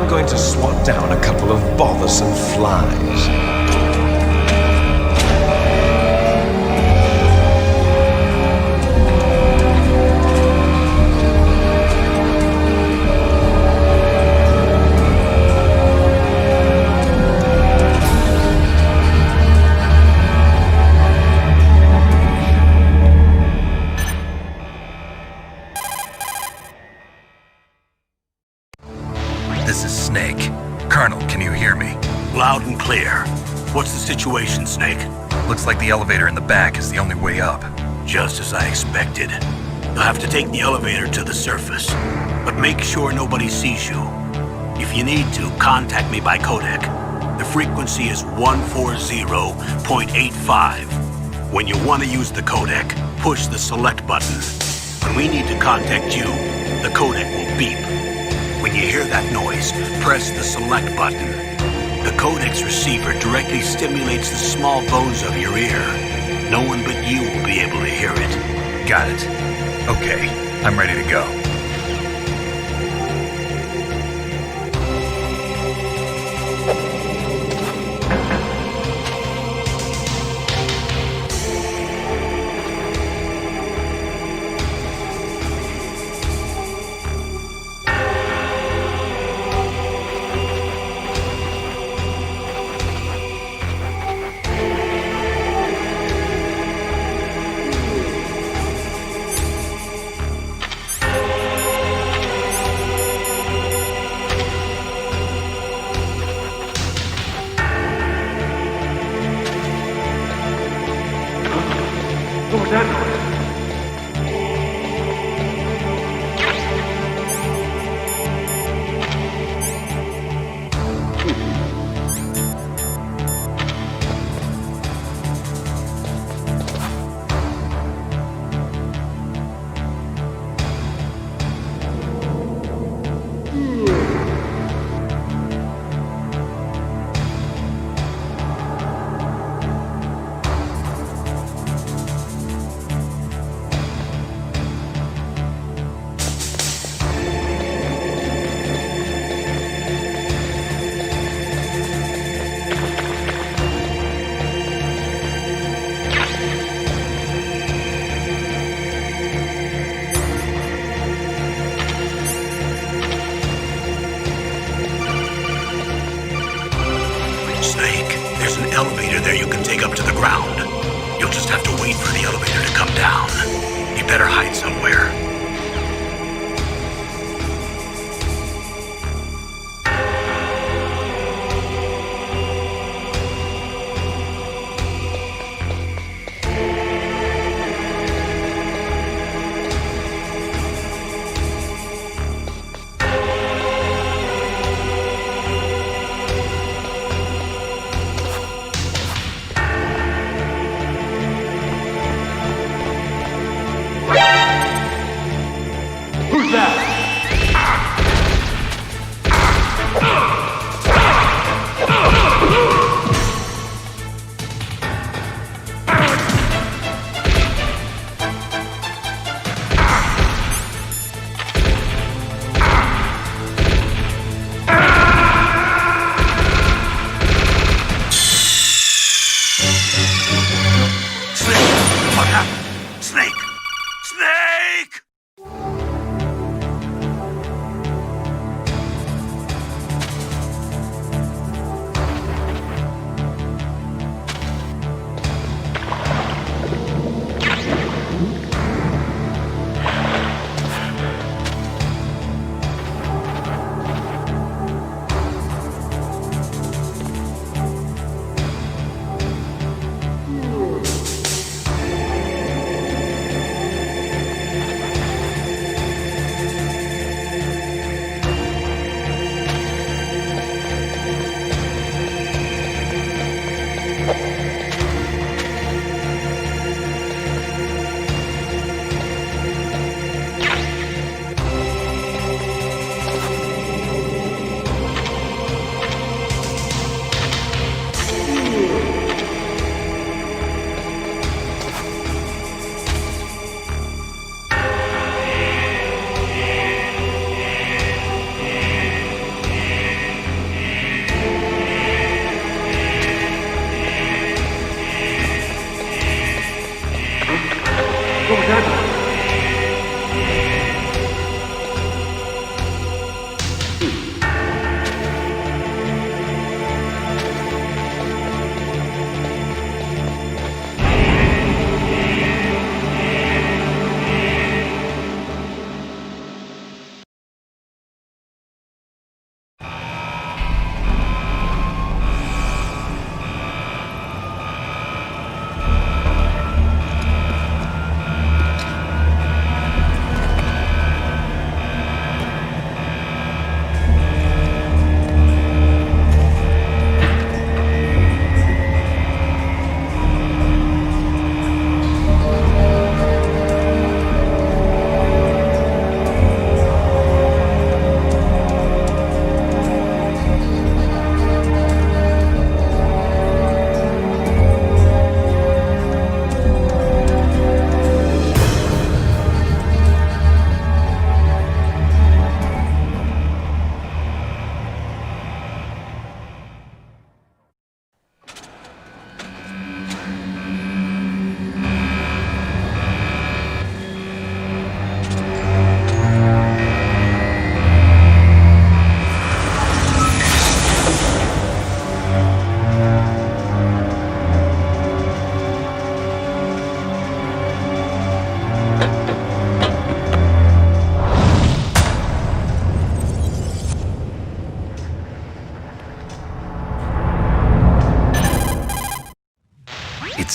going to swat down a couple of bothersome flies. This is Snake. Colonel, can you hear me? Loud and clear. What's the situation, Snake? Looks like the elevator in the back is the only way up. Just as I expected. You'll have to take the elevator to the surface, but make sure nobody sees you. If you need to, contact me by codec. The frequency is 140.85. When you want to use the codec, push the select button. When we need to contact you, the codec will beep. When you hear that noise, press the select button. The codec's receiver directly stimulates the small bones of your ear. No one but you will be able to hear it. Got it. Okay, I'm ready to go. What was that noise? Snake, there's an elevator there you can take up to the ground. You'll just have to wait for the elevator to come down. You better hide somewhere.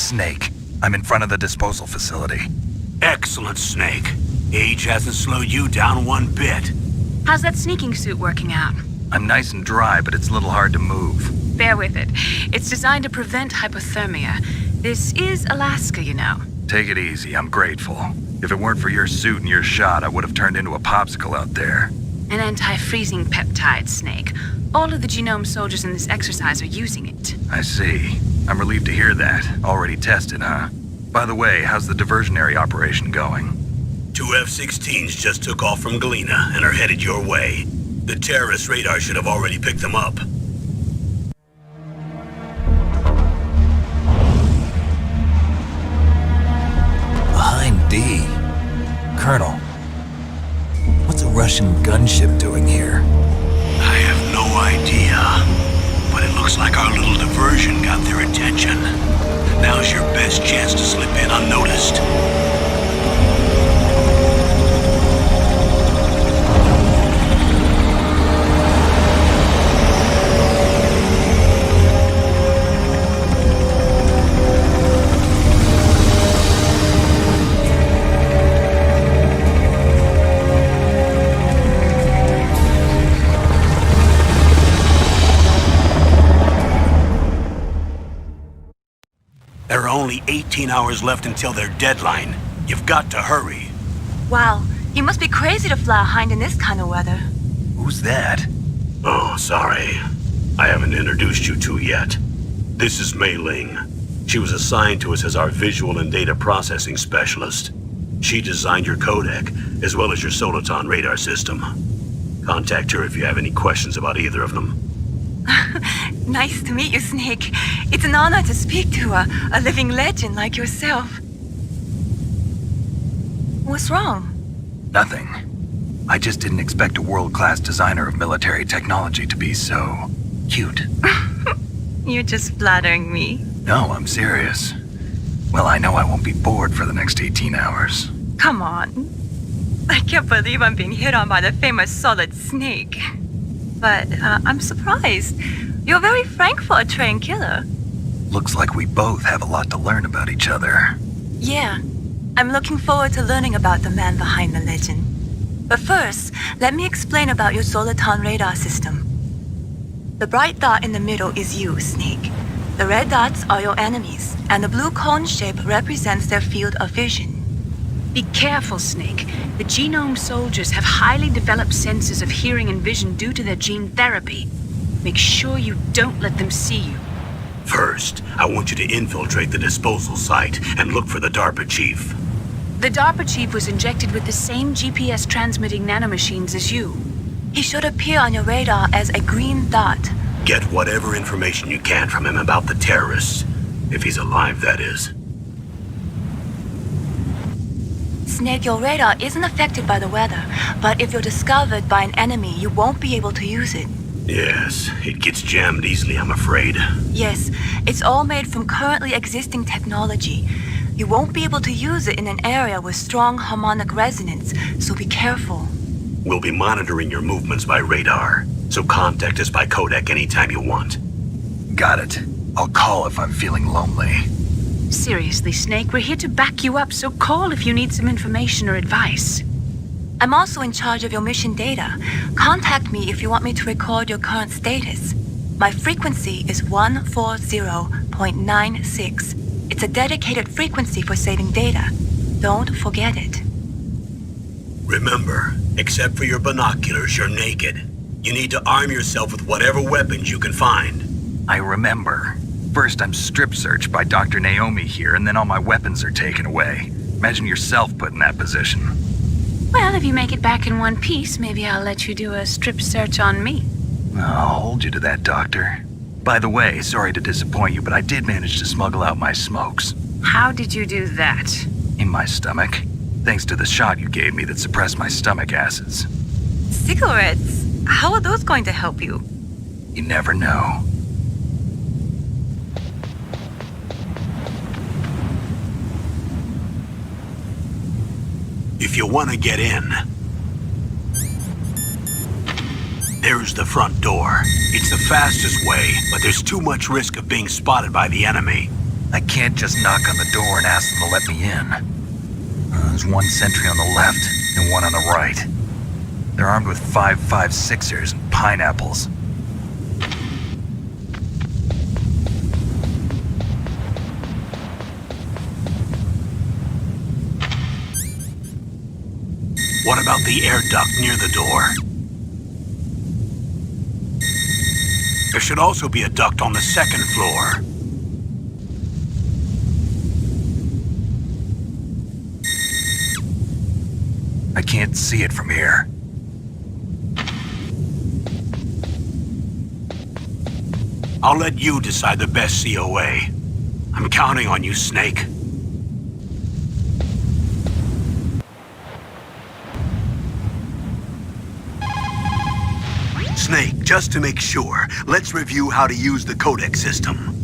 Snake. I'm in front of the disposal facility. Excellent, Snake. Age hasn't slowed you down one bit. How's that sneaking suit working out? I'm nice and dry, but it's a little hard to move. Bear with it. It's designed to prevent hypothermia. This is Alaska, you know. Take it easy, I'm grateful. If it weren't for your suit and your shot, I would have turned into a popsicle out there. An anti-freezing peptide, Snake. All of the genome soldiers in this exercise are using it. I see. I'm relieved to hear that. Already tested, huh? By the way, how's the diversionary operation going? 2 F-16s just took off from Galena and are headed your way. The terrorist radar should have already picked them up. Behind D. Colonel, what's a Russian gunship doing here? I have no idea, but it looks like our little diversion got their attention. Now's your best chance to slip in unnoticed. There are only 18 hours left until their deadline. You've got to hurry. Wow, you must be crazy to fly a hind in this kind of weather. Who's that? Oh, sorry. I haven't introduced you to yet. This is Mei Ling. She was assigned to us as our visual and data processing specialist. She designed your codec, as well as your Soliton radar system. Contact her if you have any questions about either of them. Nice to meet you, Snake. It's an honor to speak to a living legend like yourself. What's wrong? Nothing. I just didn't expect a world-class designer of military technology to be so cute. You're just flattering me. No, I'm serious. Well, I know I won't be bored for the next 18 hours. Come on. I can't believe I'm being hit on by the famous Solid Snake. But I'm surprised. You're very frank for a trained killer. Looks like we both have a lot to learn about each other. Yeah. I'm looking forward to learning about the man behind the legend. But first, let me explain about your Soliton radar system. The bright dot in the middle is you, Snake. The red dots are your enemies, and the blue cone shape represents their field of vision. Be careful, Snake. The genome soldiers have highly developed senses of hearing and vision due to their gene therapy. Make sure you don't let them see you. First, I want you to infiltrate the disposal site and look for the DARPA chief. The DARPA chief was injected with the same GPS transmitting nanomachines as you. He should appear on your radar as a green dot. Get whatever information you can from him about the terrorists. If he's alive, that is. Snake, your radar isn't affected by the weather, but if you're discovered by an enemy, you won't be able to use it. Yes, it gets jammed easily, I'm afraid. Yes, it's all made from currently existing technology. You won't be able to use it in an area with strong harmonic resonance, so be careful. We'll be monitoring your movements by radar, so contact us by codec anytime you want. Got it. I'll call if I'm feeling lonely. Seriously, Snake, we're here to back you up, so call if you need some information or advice. I'm also in charge of your mission data. Contact me if you want me to record your current status. My frequency is 140.96. It's a dedicated frequency for saving data. Don't forget it. Remember, except for your binoculars, you're naked. You need to arm yourself with whatever weapons you can find. I remember. First, I'm strip searched by Dr. Naomi here, and then all my weapons are taken away. Imagine yourself put in that position. Well, if you make it back in one piece, maybe I'll let you do a strip search on me. I'll hold you to that, Doctor. By the way, sorry to disappoint you, but I did manage to smuggle out my smokes. How did you do that? In my stomach. Thanks to the shot you gave me that suppressed my stomach acids. Cigarettes? How are those going to help you? You never know. If you want to get in, there's the front door. It's the fastest way, but there's too much risk of being spotted by the enemy. I can't just knock on the door and ask them to let me in. There's one sentry on the left and one on the right. They're armed with 5.56ers and pineapples. What about the air duct near the door? There should also be a duct on the second floor. I can't see it from here. I'll let you decide the best COA. I'm counting on you, Snake. Snake, just to make sure, let's review how to use the codec system.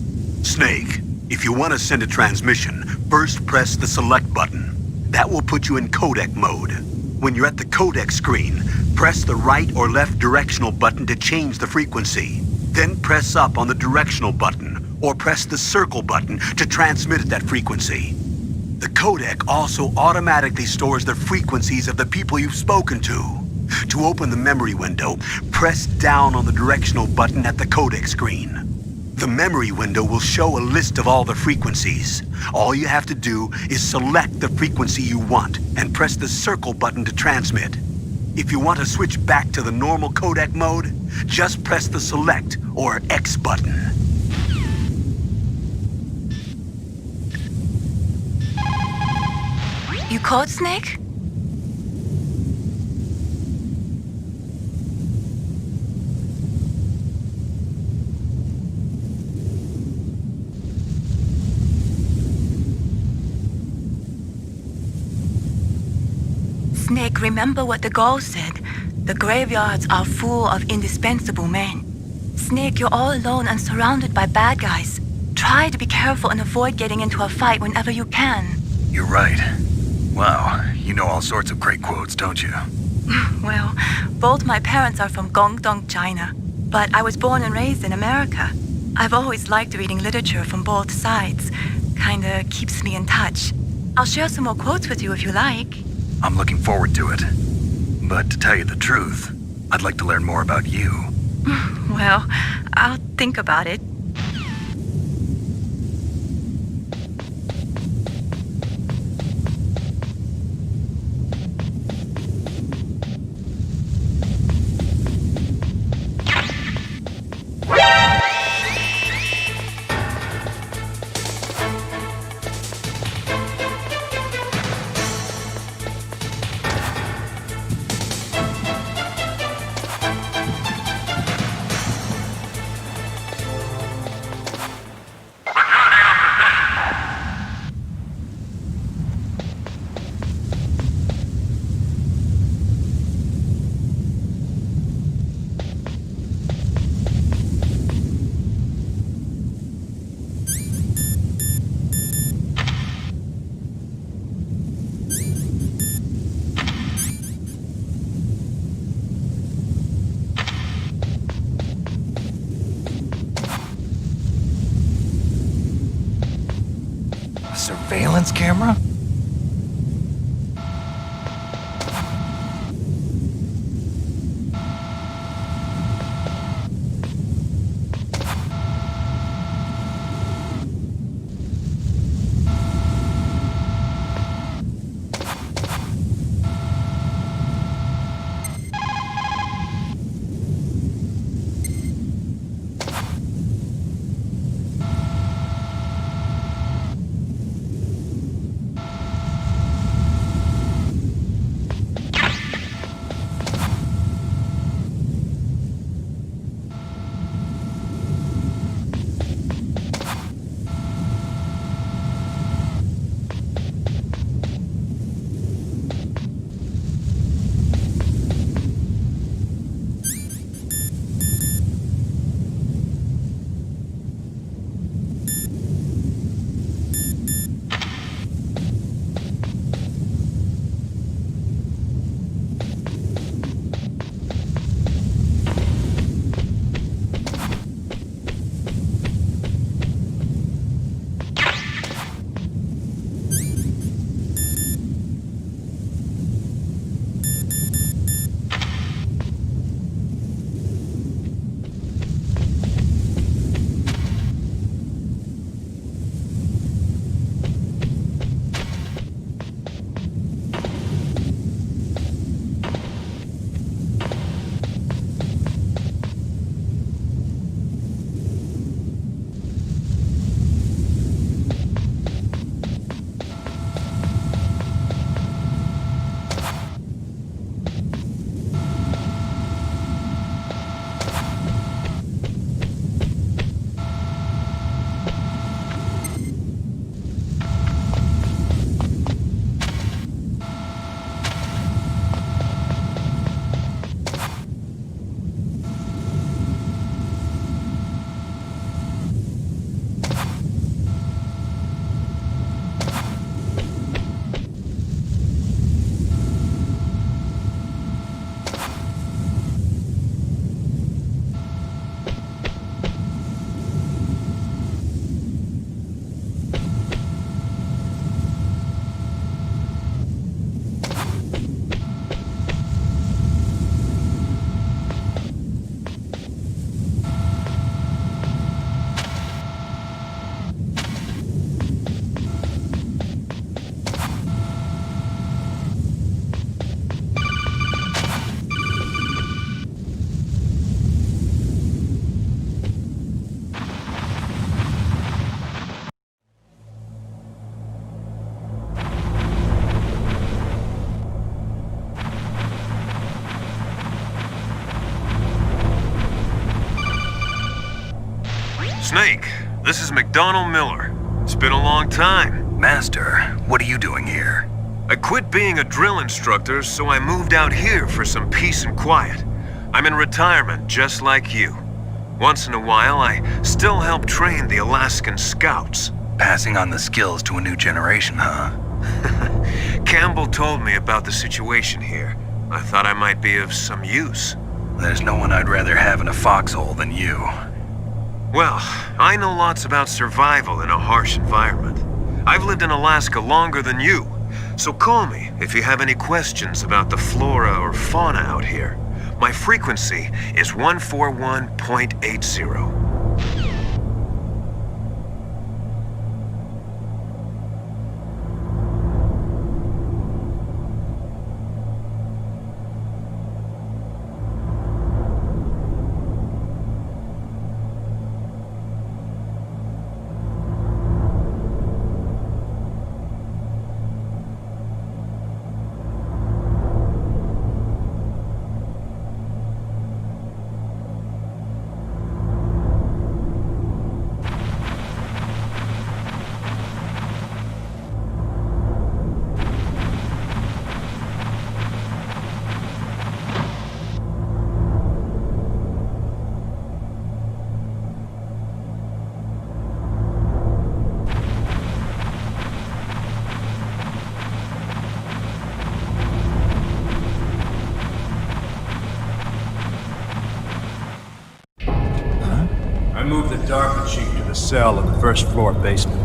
Snake, if you want to send a transmission, first press the select button. That will put you in codec mode. When you're at the codec screen, press the right or left directional button to change the frequency. Then press up on the directional button, or press the circle button to transmit at that frequency. The codec also automatically stores the frequencies of the people you've spoken to. To open the memory window, press down on the directional button at the codec screen. The memory window will show a list of all the frequencies. All you have to do is select the frequency you want and press the circle button to transmit. If you want to switch back to the normal codec mode, just press the select or X button. You called, Snake? Snake, remember what the Gauls said. The graveyards are full of indispensable men. Snake, you're all alone and surrounded by bad guys. Try to be careful and avoid getting into a fight whenever you can. You're right. Wow, you know all sorts of great quotes, don't you? Well, both my parents are from Guangdong, China, but I was born and raised in America. I've always liked reading literature from both sides. Kinda keeps me in touch. I'll share some more quotes with you if you like. I'm looking forward to it. But to tell you the truth, I'd like to learn more about you. Well, I'll think about it. Surveillance camera? Snake, this is McDonald Miller. It's been a long time. Master, what are you doing here? I quit being a drill instructor, so I moved out here for some peace and quiet. I'm in retirement, just like you. Once in a while, I still help train the Alaskan Scouts. Passing on the skills to a new generation, huh? Campbell told me about the situation here. I thought I might be of some use. There's no one I'd rather have in a foxhole than you. Well, I know lots about survival in a harsh environment. I've lived in Alaska longer than you, so call me if you have any questions about the flora or fauna out here. My frequency is 141.80. I moved the DARPA chief to the cell in the first floor basement.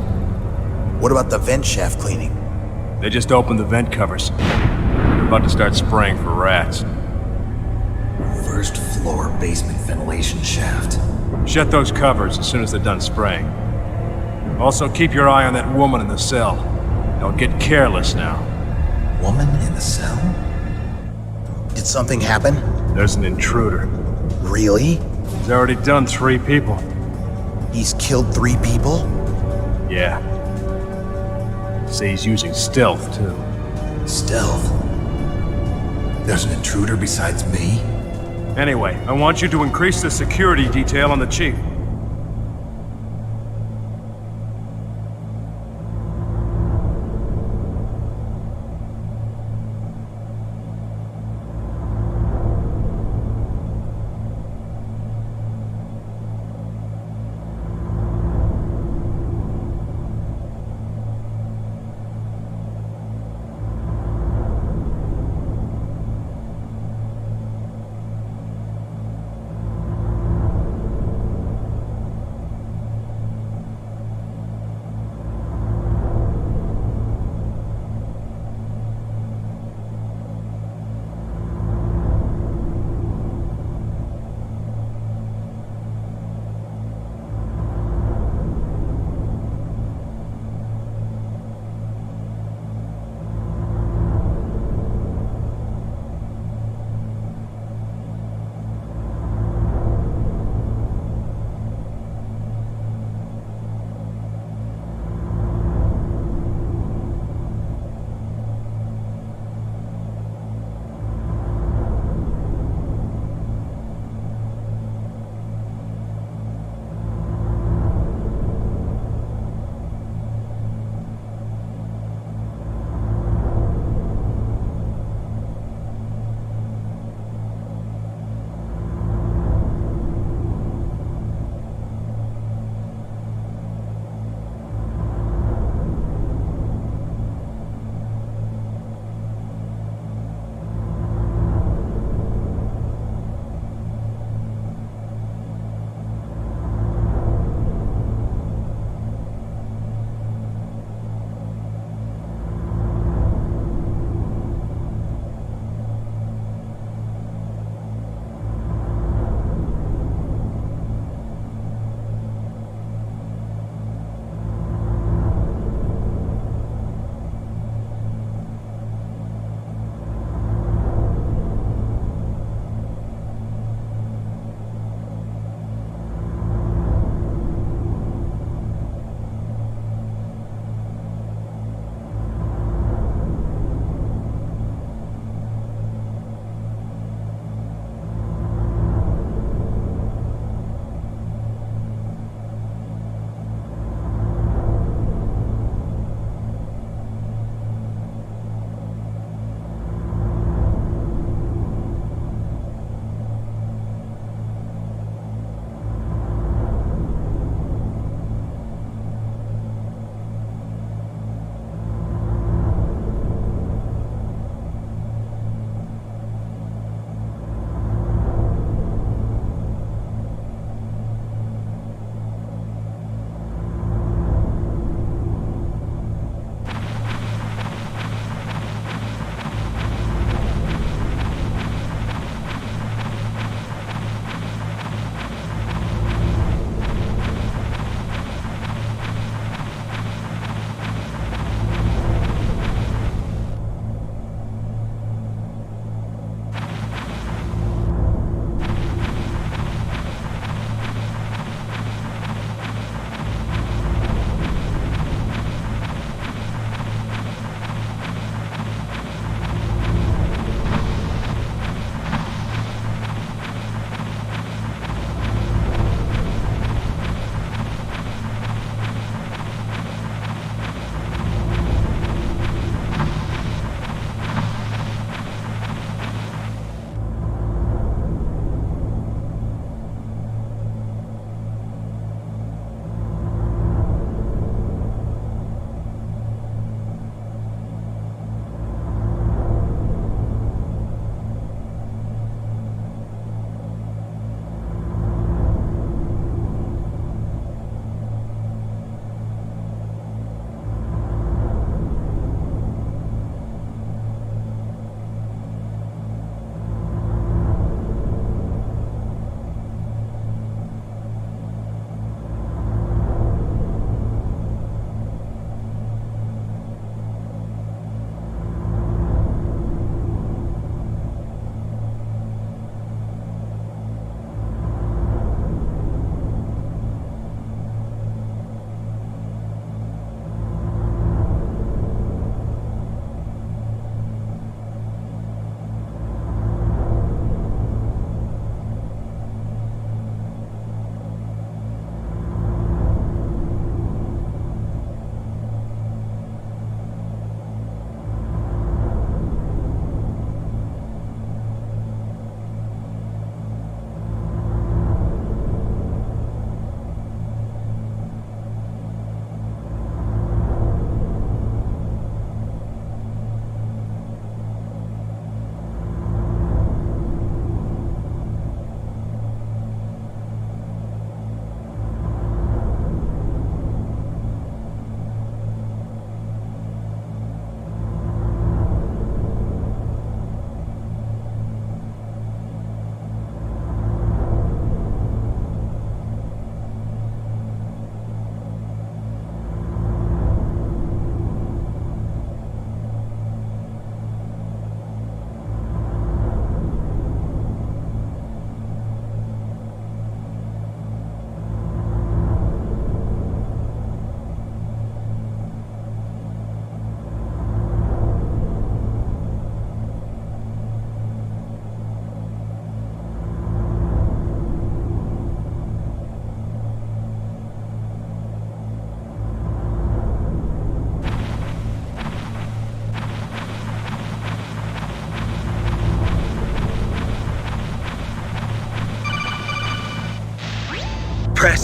What about the vent shaft cleaning? They just opened the vent covers. They're about to start spraying for rats. First floor basement ventilation shaft. Shut those covers as soon as they're done spraying. Also, keep your eye on that woman in the cell. Don't get careless now. Woman in the cell? Did something happen? There's an intruder. Really? He's already done 3 people. He's killed 3 people? Yeah. Say he's using stealth, too. Stealth? There's an intruder besides me? Anyway, I want you to increase the security detail on the chief.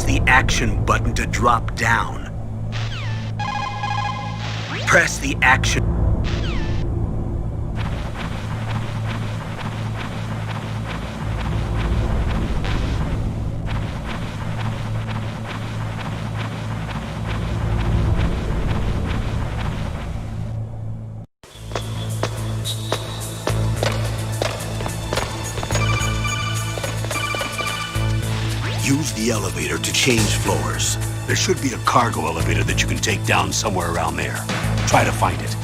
Press the action button to drop down. Press the action. Use the elevator to change floors. There should be a cargo elevator that you can take down somewhere around there. Try to find it.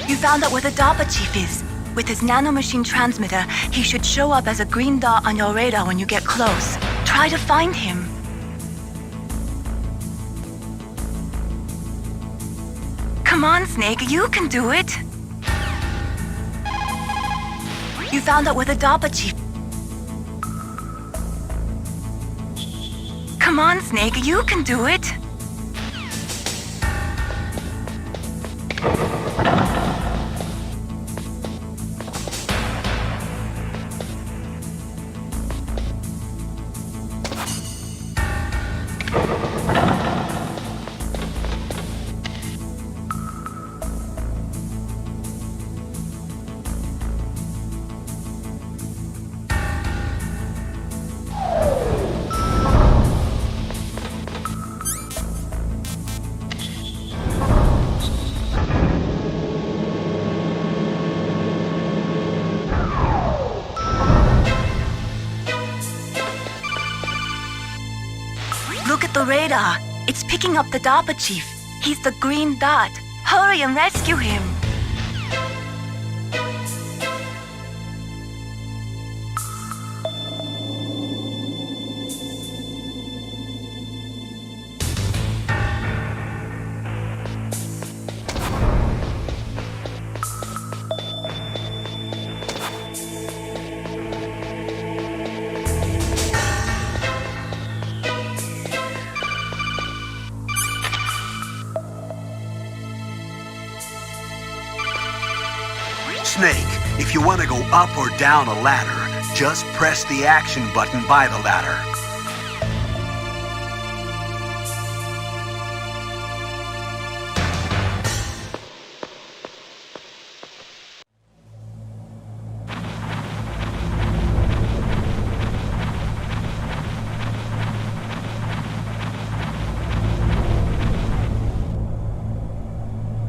You found out where the DARPA chief is. With his nanomachine transmitter, he should show up as a green dot on your radar when you get close. Try to find him. Come on, Snake, you can do it. You found out where the DARPA chief... Come on, Snake, you can do it. Look at the radar. It's picking up the DARPA chief. He's the green dot. Hurry and rescue him. Snake, if you want to go up or down a ladder, just press the action button by the ladder.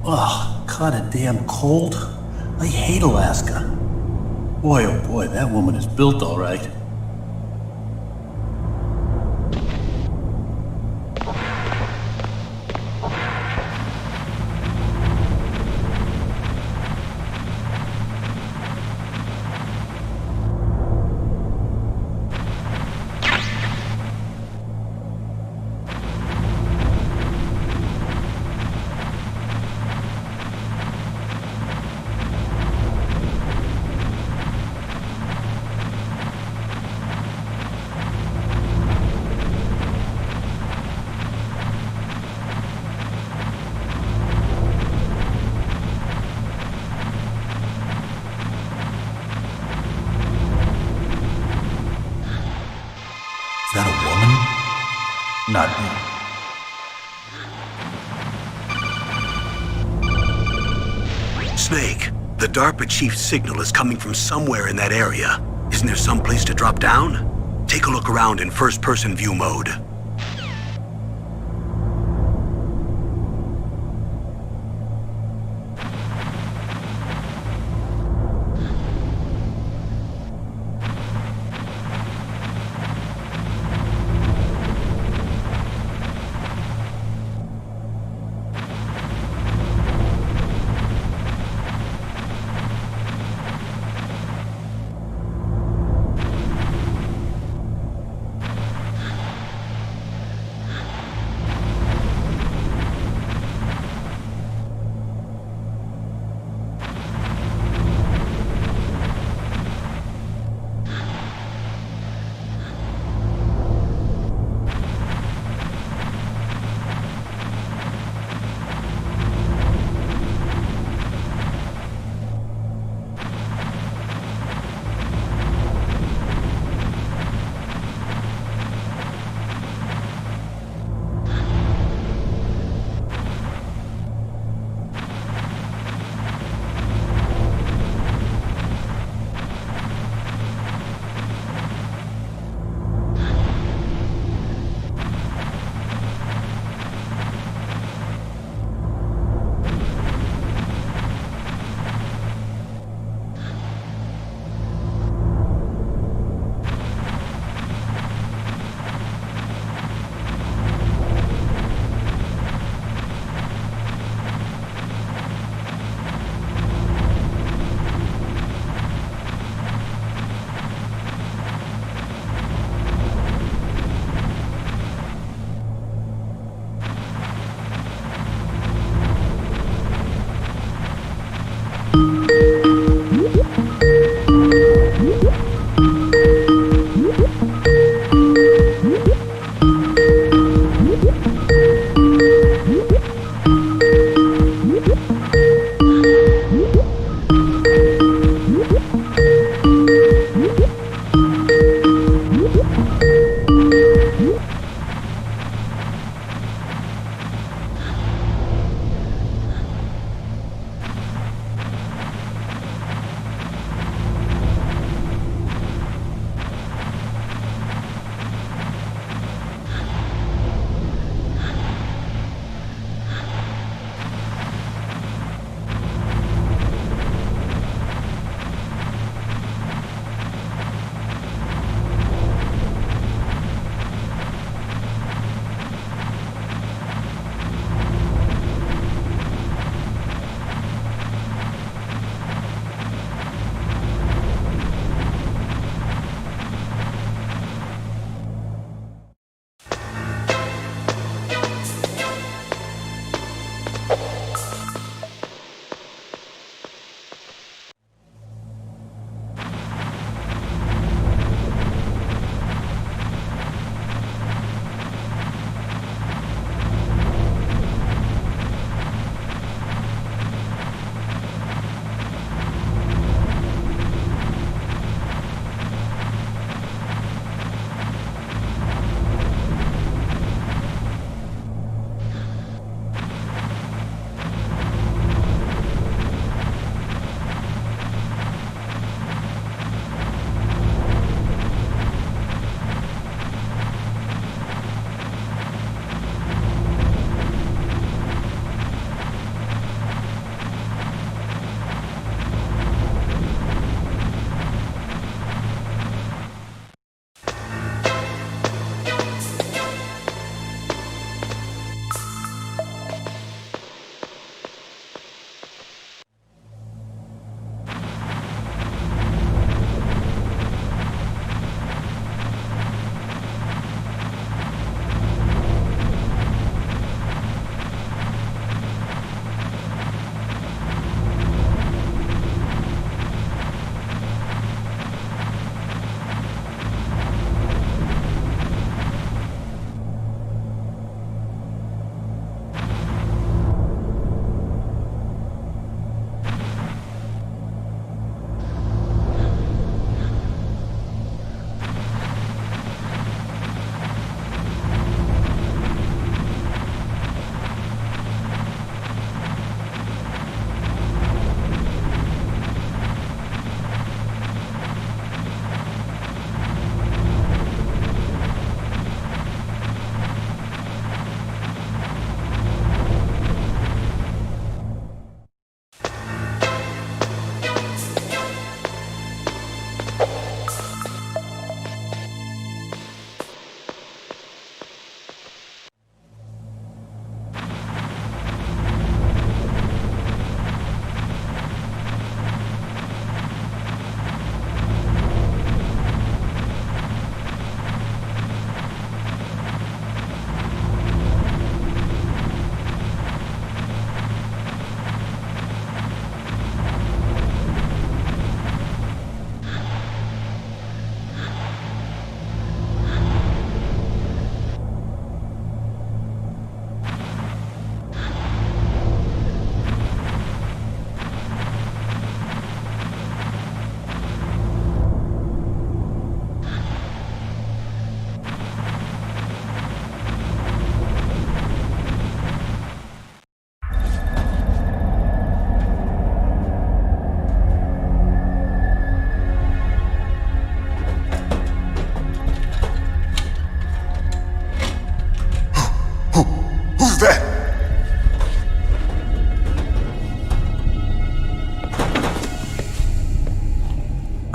Ugh, kinda damn cold. I hate Alaska. Boy, oh boy, that woman is built all right. Is that a woman? Not me. Snake, the DARPA chief's signal is coming from somewhere in that area. Isn't there some place to drop down? Take a look around in first-person view mode.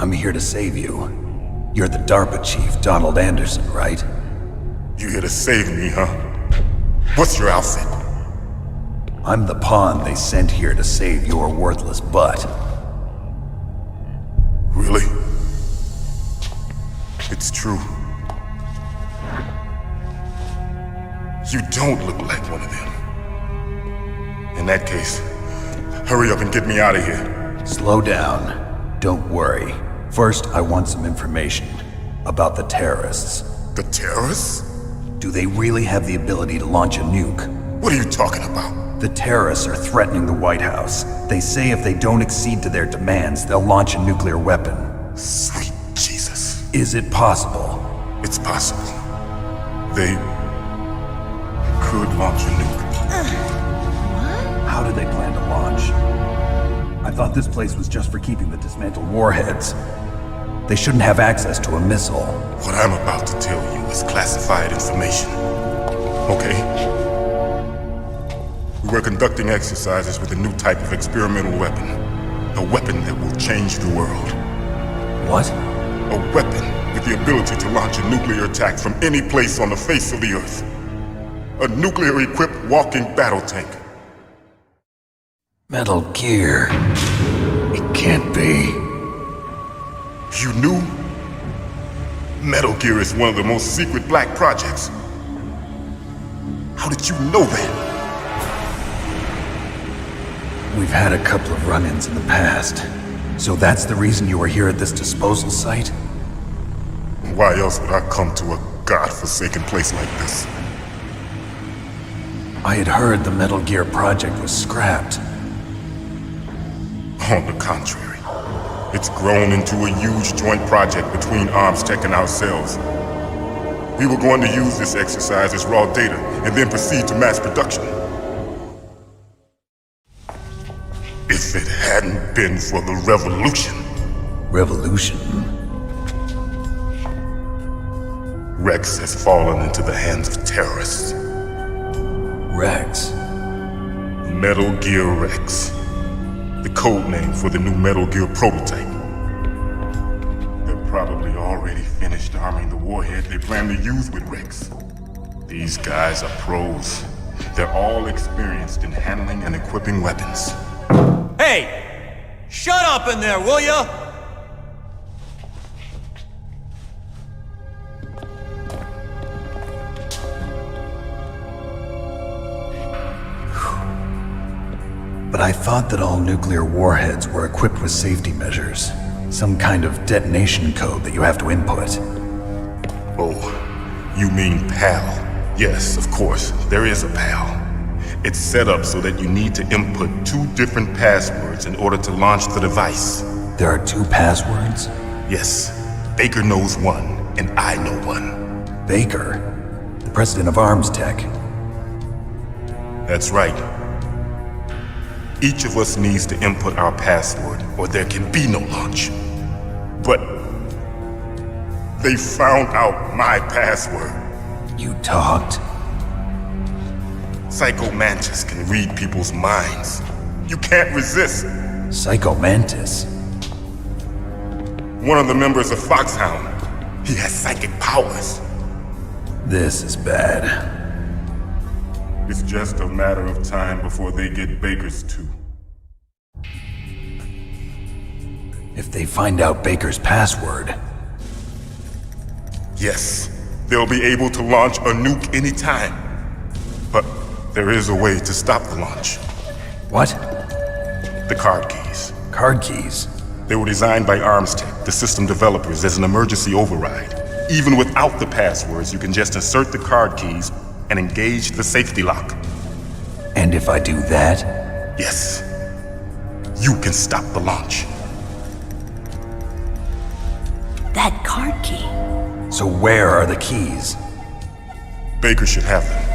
I'm here to save you. You're the DARPA chief, Donald Anderson, right? You here to save me, huh? What's your outfit? I'm the pawn they sent here to save your worthless butt. Really? It's true. You don't look like one of them. In that case, hurry up and get me out of here. Slow down. Don't worry. First, I want some information about the terrorists. The terrorists? Do they really have the ability to launch a nuke? What are you talking about? The terrorists are threatening the White House. They say if they don't accede to their demands, they'll launch a nuclear weapon. Sweet Jesus. Is it possible? It's possible. They could launch a nuke. How do they plan to launch? I thought this place was just for keeping the dismantled warheads. They shouldn't have access to a missile. What I'm about to tell you is classified information. Okay? We were conducting exercises with a new type of experimental weapon. A weapon that will change the world. What? A weapon with the ability to launch a nuclear attack from any place on the face of the Earth. A nuclear-equipped walking battle tank. Metal Gear. It can't be. You knew? Metal Gear is one of the most secret black projects. How did you know that? We've had a couple of run-ins in the past. So that's the reason you were here at this disposal site? Why else would I come to a godforsaken place like this? I had heard the Metal Gear project was scrapped. On the contrary, it's grown into a huge joint project between Arms Tech and ourselves. We were going to use this exercise as raw data and then proceed to mass production. If it hadn't been for the revolution. Revolution? Rex has fallen into the hands of terrorists. Rex? Metal Gear Rex. The code name for the new Metal Gear prototype. They're probably already finished arming the warhead they plan to use with Rex. These guys are pros. They're all experienced in handling and equipping weapons. Hey! Shut up in there, will ya? But I thought that all nuclear warheads were equipped with safety measures. Some kind of detonation code that you have to input. Oh, you mean PAL? Yes, of course, there is a PAL. It's set up so that you need to input 2 different passwords in order to launch the device. There are 2 passwords? Yes, Baker knows one, and I know one. Baker? The president of Arms Tech? That's right. Each of us needs to input our password, or there can be no launch. But they found out my password. You talked? Psycho Mantis can read people's minds. You can't resist. Psycho Mantis? One of the members of Foxhound. He has psychic powers. This is bad. It's just a matter of time before they get Baker's too. If they find out Baker's password... Yes, they'll be able to launch a nuke anytime. But there is a way to stop the launch. What? The card keys. Card keys? They were designed by Arms Tech, the system developers, as an emergency override. Even without the passwords, you can just insert the card keys and engage the safety lock. And if I do that? Yes. You can stop the launch. That card key. So where are the keys? Baker should have them.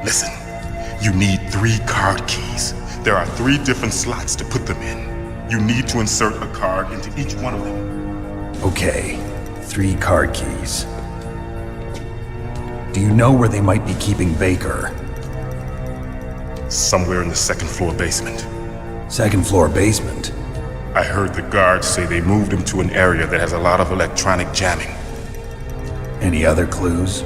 Listen, you need 3 card keys. There are 3 different slots to put them in. You need to insert a card into each one of them. Okay, 3 card keys. Do you know where they might be keeping Baker? Somewhere in the 2nd floor basement. 2nd floor basement? I heard the guards say they moved him to an area that has a lot of electronic jamming. Any other clues?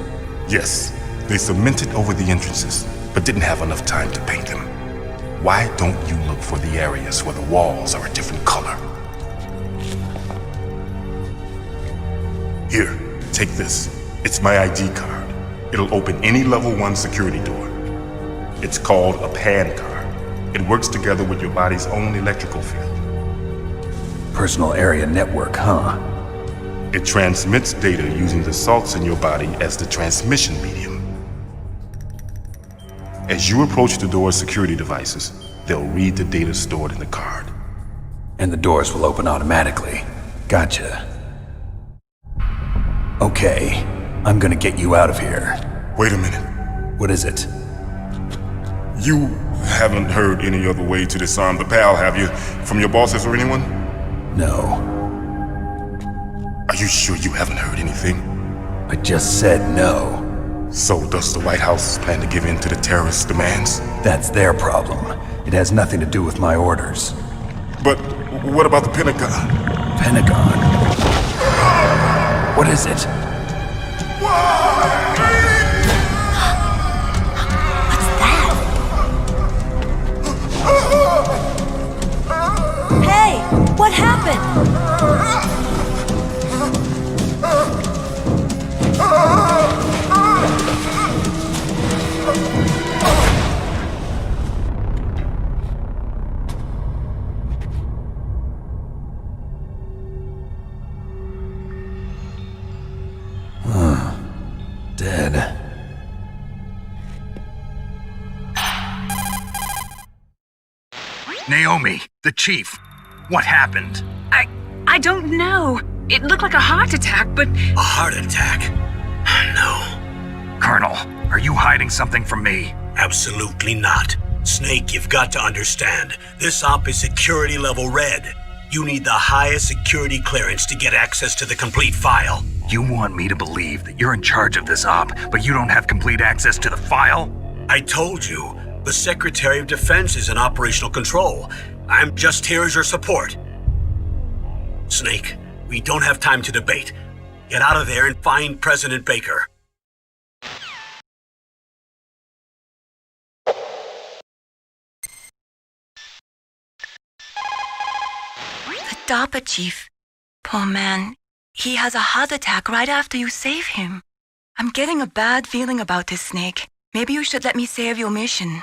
Yes, they cemented over the entrances, but didn't have enough time to paint them. Why don't you look for the areas where the walls are a different color? Here, take this. It's my ID card. It'll open any level 1 security door. It's called a PAN card. It works together with your body's own electrical field. Personal area network, huh? It transmits data using the salts in your body as the transmission medium. As you approach the door's security devices, they'll read the data stored in the card. And the doors will open automatically. Gotcha. Okay, I'm gonna get you out of here. Wait a minute. What is it? You haven't heard any other way to disarm the PAL, have you? From your bosses or anyone? No. Are you sure you haven't heard anything? I just said no. So does the White House plan to give in to the terrorists' demands? That's their problem. It has nothing to do with my orders. But what about the Pentagon? Pentagon? What is it? Hey, what happened? Dead. Naomi, the chief. What happened? I don't know. It looked like a heart attack, but... A heart attack? No, Colonel, are you hiding something from me? absolutely not. Snake, you've got to understand. This op is security level red. You need the highest security clearance to get access to the complete file. You want me to believe that you're in charge of this op, but you don't have complete access to the file? I told you, the Secretary of Defense is in operational control. I'm just here as your support. Snake, we don't have time to debate. Get out of there and find President Baker. The DARPA chief. Poor man. He has a heart attack right after you save him. I'm getting a bad feeling about this, Snake. Maybe you should let me save your mission.